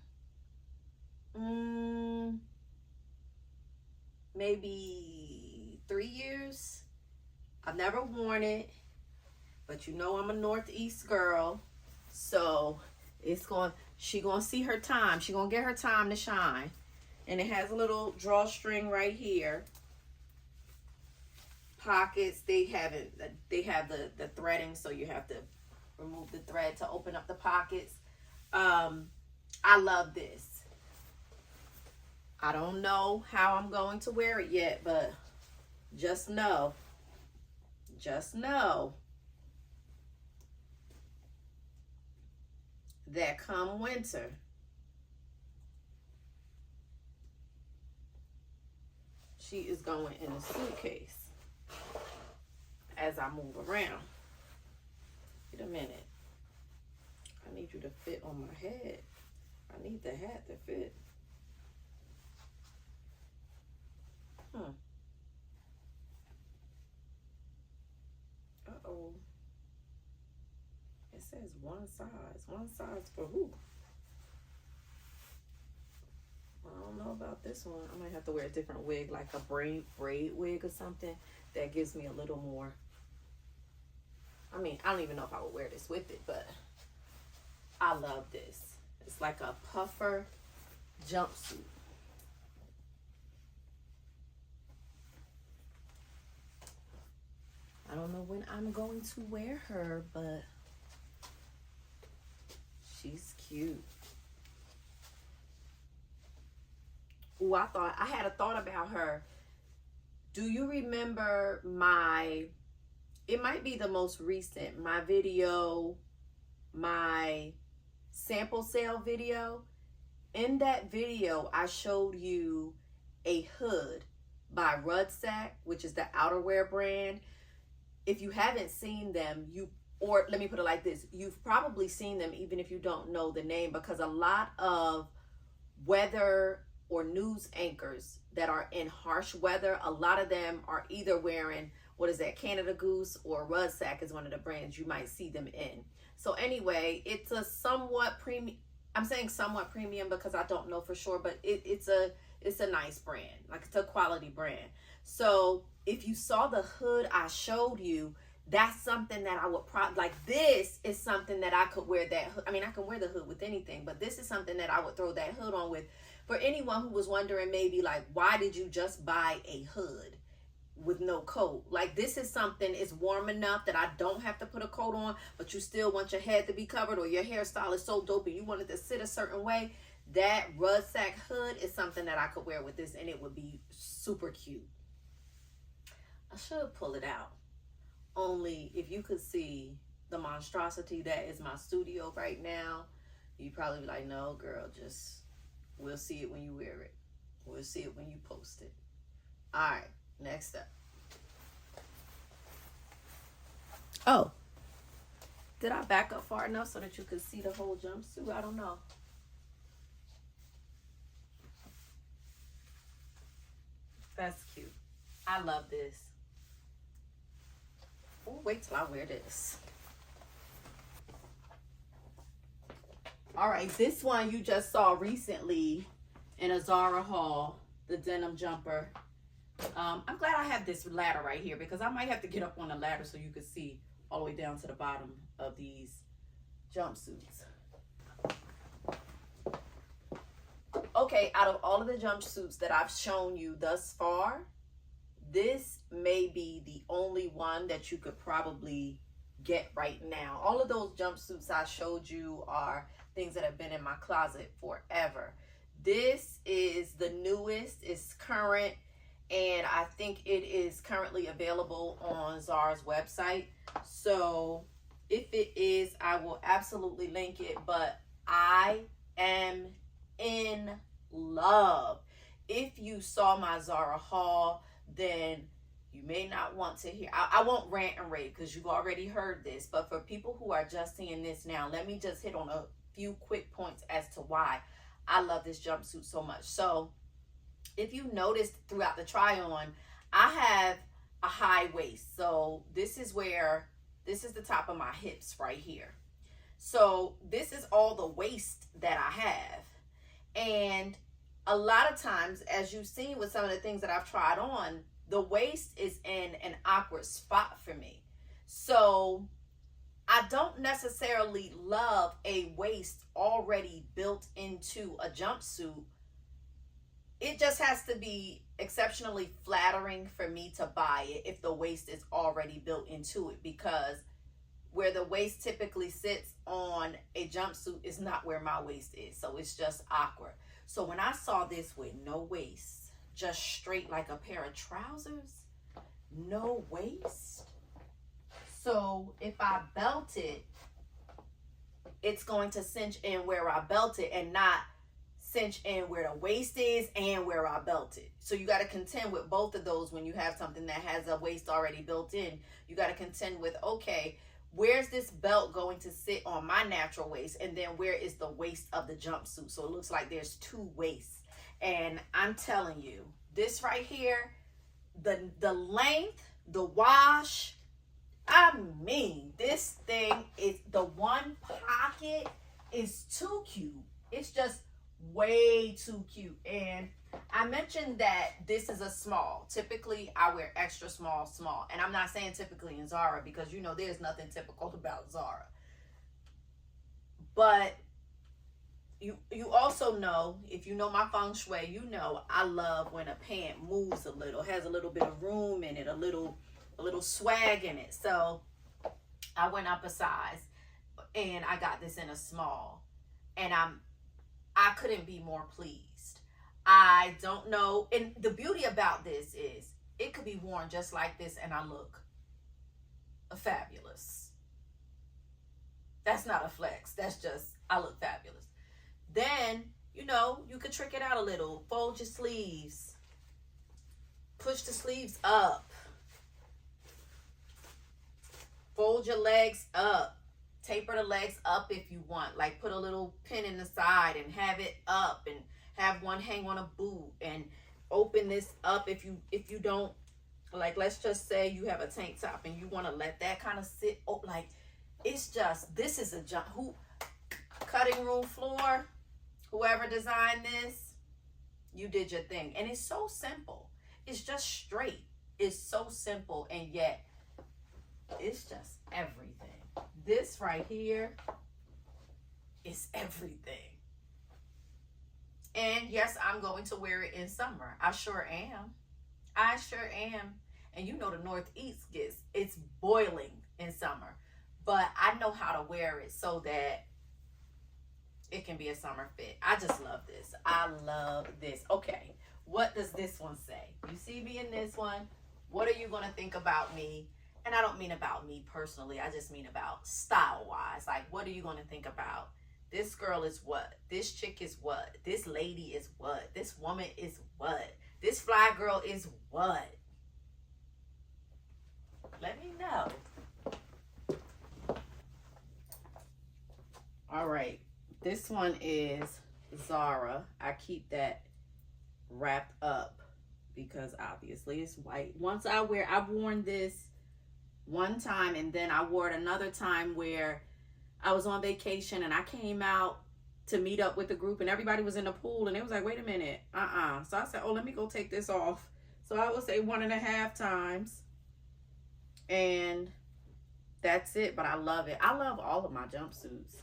maybe 3 years. I've never worn it, but you know I'm a Northeast girl, so she gonna see her time. She gonna get her time to shine. And it has a little drawstring right here. Pockets, they have the threading, so you have to remove the thread to open up the pockets. I love this. I don't know how I'm going to wear it yet, but just know that come winter, she is going in a suitcase as I move around. Wait a minute. I need you to fit on my head. I need the hat to fit. Uh-oh. It says one size. One size for who? I don't know about this one. I might have to wear a different wig, like a braid wig or something. That gives me a little more. I mean, I don't even know if I would wear this with it, but I love this. It's like a puffer jumpsuit. I don't know when I'm going to wear her, but she's cute. Ooh, I had a thought about her. Do you remember it might be the most recent, my sample sale video? In that video, I showed you a hood by Whas'up, which is the outerwear brand. If you haven't seen them, or let me put it like this, you've probably seen them even if you don't know the name, because a lot of weather or news anchors that are in harsh weather, a lot of them are either wearing, what is that, Canada Goose, or Whas'up is one of the brands you might see them in. So anyway, it's a somewhat premium. I'm saying somewhat premium because I don't know for sure, but it's a nice brand. Like, it's a quality brand. So if you saw the hood I showed you, that's something that I would like, this is something that I could wear that hood. I mean, I can wear the hood with anything, but this is something that I would throw that hood on with. For anyone who was wondering maybe like, why did you just buy a hood with no coat? Like, this is something, it's warm enough that I don't have to put a coat on, but you still want your head to be covered, or your hairstyle is so dope and you want it to sit a certain way. That Whas'up hood is something that I could wear with this, and it would be super cute. I should pull it out. Only if you could see the monstrosity that is my studio right now, you'd probably be like, no, girl, just, we'll see it when you wear it. We'll see it when you post it. All right, next up. Oh, did I back up far enough so that you could see the whole jumpsuit? I don't know. That's cute. I love this. Oh, wait till I wear this. All right, this one you just saw recently in a ZARA haul, the denim jumper. I'm glad I have this ladder right here, because I might have to get up on the ladder so you can see all the way down to the bottom of these jumpsuits. okay, out of all of the jumpsuits that I've shown you thus far, this may be the only one that you could probably get right now. All of those jumpsuits I showed you are things that have been in my closet forever. This is the newest, it's current, and I think it is currently available on Zara's website. So if it is, I will absolutely link it, but I am in love. If you saw my Zara haul, then you may not want to hear. I won't rant and rave because you've already heard this, but for people who are just seeing this now, let me just hit on a few quick points as to why I love this jumpsuit so much. So if you noticed throughout the try on, I have a high waist. So this is the top of my hips right here. So this is all the waist that I have. And a lot of times, as you've seen with some of the things that I've tried on, the waist is in an awkward spot for me. So I don't necessarily love a waist already built into a jumpsuit. It just has to be exceptionally flattering for me to buy it if the waist is already built into it, because where the waist typically sits on a jumpsuit is not where my waist is. So it's just awkward. So when I saw this with no waist, just straight like a pair of trousers, no waist. So if I belt it, it's going to cinch in where I belt it and not cinch in where the waist is and where I belt it. So you got to contend with both of those when you have something that has a waist already built in. You got to contend with, okay, where's this belt going to sit on my natural waist, and then where is the waist of the jumpsuit? So it looks like there's two waists. And I'm telling you, this right here, the length, the wash, I mean, this thing is, the one pocket is too cute. It's just way too cute. And I mentioned that this is a small. Typically I wear extra small, and I'm not saying typically in Zara, because you know there's nothing typical about Zara. But you also know, if you know my feng shui, you know I love when a pant moves a little, has a little bit of room in it, a little swag in it. So I went up a size and I got this in a small, and I couldn't be more pleased. I don't know. And the beauty about this is it could be worn just like this and I look fabulous. That's not a flex. That's just, I look fabulous. Then, you know, you could trick it out a little. Fold your sleeves. Push the sleeves up. Fold your legs up. Taper the legs up if you want. Like put a little pin in the side and have it up, and have one hang on a boot, and open this up if you don't, like, let's just say you have a tank top and you want to let that kind of sit. Oh, like, it's just, this is a cutting room floor. Whoever designed this, you did your thing. And it's so simple. It's just straight. It's so simple, and yet it's just everything. This right here is everything. And yes, I'm going to wear it in summer. I sure am. I sure am. And you know the Northeast it's boiling in summer. But I know how to wear it so that it can be a summer fit. I just love this. I love this. Okay, what does this one say? You see me in this one. What are you going to think about me? And I don't mean about me personally. I just mean about style-wise. Like, what are you going to think about? This girl is what? This chick is what? This lady is what? This woman is what? This fly girl is what? Let me know. All right. This one is Zara. I keep that wrapped up because obviously it's white. I've worn this one time, and then I wore it another time where I was on vacation and I came out to meet up with the group, and everybody was in the pool, and it was like, wait a minute, so I said, oh, let me go take this off. So I would say 1.5 times, and that's it. But I love it. I love all of my jumpsuits.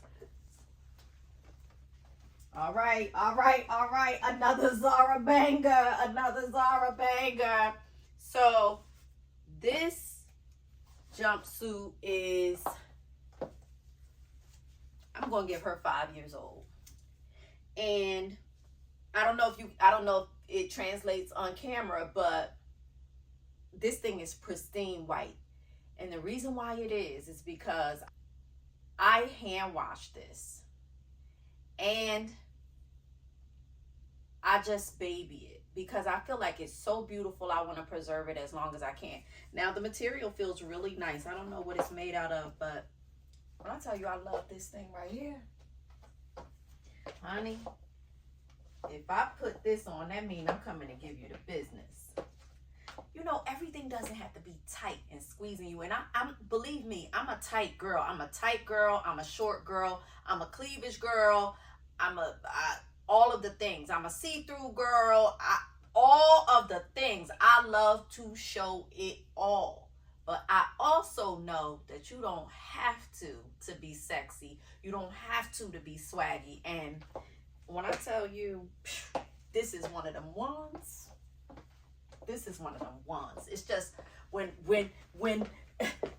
All right, all right, all right. Another ZARA banger, another ZARA banger. So this jumpsuit is, I'm going to give her 5 years old. And I don't know if it translates on camera, but this thing is pristine white. And the reason why it is because I hand washed this. And I just baby it because I feel like it's so beautiful. I want to preserve it as long as I can. Now the material feels really nice. I don't know what it's made out of, but when I tell you I love this thing right here, honey, if I put this on, that means I'm coming to give you the business. You know, everything doesn't have to be tight and squeezing you. And I'm believe me, I'm a tight girl. I'm a tight girl. I'm a short girl. I'm a cleavage girl. All of the things. I'm a see-through girl. All of the things. I love to show it all. But I also know that you don't have to be sexy. You don't have to be swaggy. And when I tell you, this is one of them ones. This is one of them ones. It's just when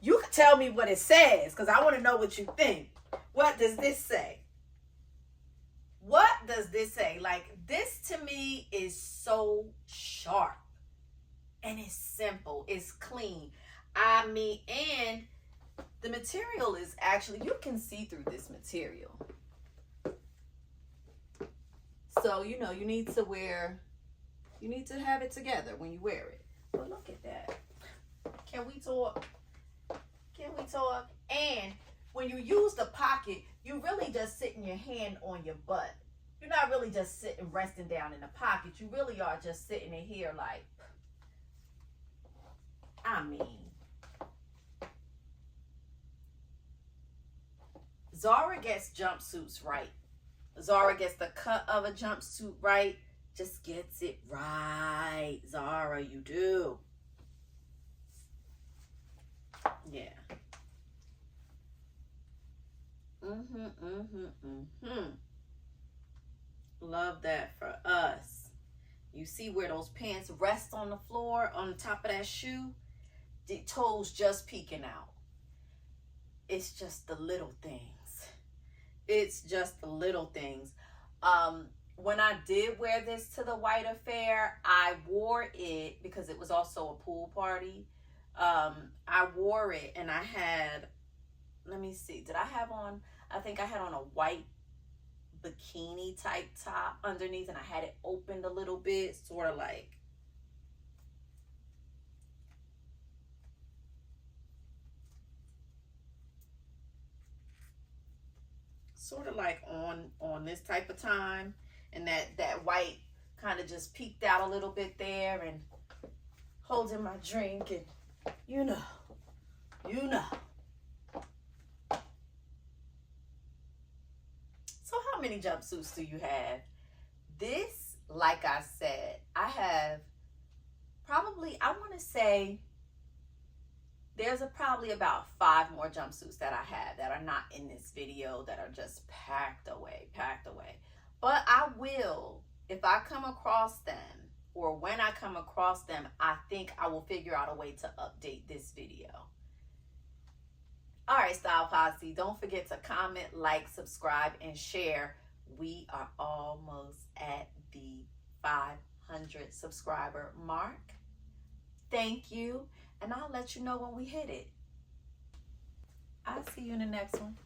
you can tell me what it says, because I want to know what you think. What does this say? What does this say? Like, this to me is so sharp. And it's simple. It's clean. I mean, and the material is actually, you can see through this material. So, you know, you need to have it together when you wear it. But look at that. Can we talk? Can we talk? And when you use the pocket, you really just sitting your hand on your butt. You're not really just sitting, resting down in the pocket. You really are just sitting in here like, I mean, ZARA gets jumpsuits right. ZARA gets the cut of a jumpsuit right. Just gets it right. ZARA, you do. Yeah. Love that for us. You see where those pants rest on the floor, on the top of that shoe? The toes just peeking out. It's just the little things. It's just the little things. When I did wear this to the white affair, I wore it because it was also a pool party. I wore it and I had, let me see, did I have on, I think I had on a white bikini type top underneath, and I had it opened a little bit, sort of like, on this type of time, and that white kind of just peeked out a little bit there, and holding my drink, and you know. So how many jumpsuits do you have? This, like I said, I have probably, I want to say there's probably about 5 more jumpsuits that I have that are not in this video, that are just packed away. But I will, if I come across them, or when I come across them, I think I will figure out a way to update this video. All right, Style Posse, don't forget to comment, like, subscribe, and share. We are almost at the 500 subscriber mark. Thank you, and I'll let you know when we hit it. I'll see you in the next one.